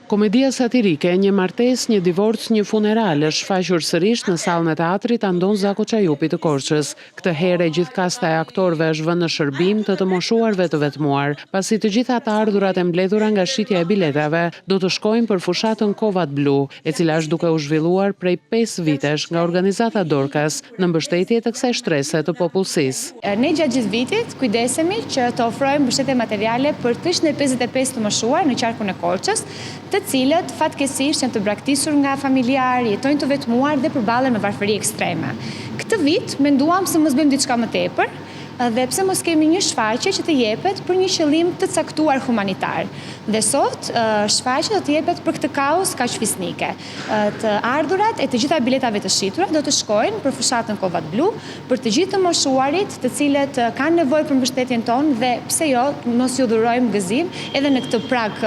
Komedia satirike Një martesë, një divorc, një funeral është shfaqur sërish në sallën e teatrit Andon Zako Çajupi të Korçës. Këtë herë gjithkasta e aktorëve është vënë në shërbim të moshuarve të vetmuar, pasi të gjitha të ardhurat e mbledhura nga shitja e biletave do të shkojnë për fushatën Kovat Blu, e cila është duke u zhvilluar prej 5 vitesh nga organizata Dorcas në mbështetje të kësaj shtrese të popullsisë. Ne gjatë gjithë vitit kujdesemi që të ofrojmë mbështetje materiale për 355 të moshuar në qarkun e Korçës, të cilët fatkeqësisht janë të braktisur nga familjarë, jetojnë të vetmuar dhe përballen me varfëri ekstreme. Këtë vit menduam se mos bëjmë diçka më tepër, dhe pse mos kemi një shfaqje që të jepet për një qëllim të caktuar humanitar. Dhe sot shfaqja do të jepet për këtë kauz kaq fisnike. Të ardhurat e të gjitha biletave të shitura do të shkojnë për fushatën Kovat Blu, për të gjithë të moshuarit, të cilët kanë nevojë për mbështetjen tonë dhe pse jo mos ju dhurojmë gëzim edhe në këtë prag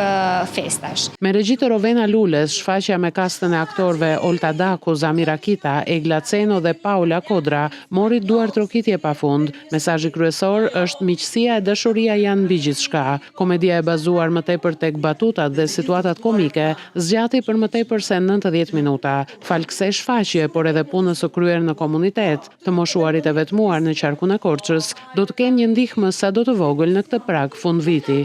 festash. Me regji të Rovena Lules, shfaqja me kastën e aktorëve Olta Daku, Zamir Akita, Egla Ceno dhe Paula Kodra mori duar trokitje pafund. Mesazhi kryesor është miqësia e dashuria janë mbi gjithçka. Komedia e bazuar më tepër tek batutat dhe situatat komike zgjati për më tepër se 90 minuta. Fal kësaj shfaqje, por edhe punës së kryer në komunitet, të moshuarit e vetmuar në qarkun e Korçës do të kenë një ndihmë sado të vogël në këtë prag fundviti.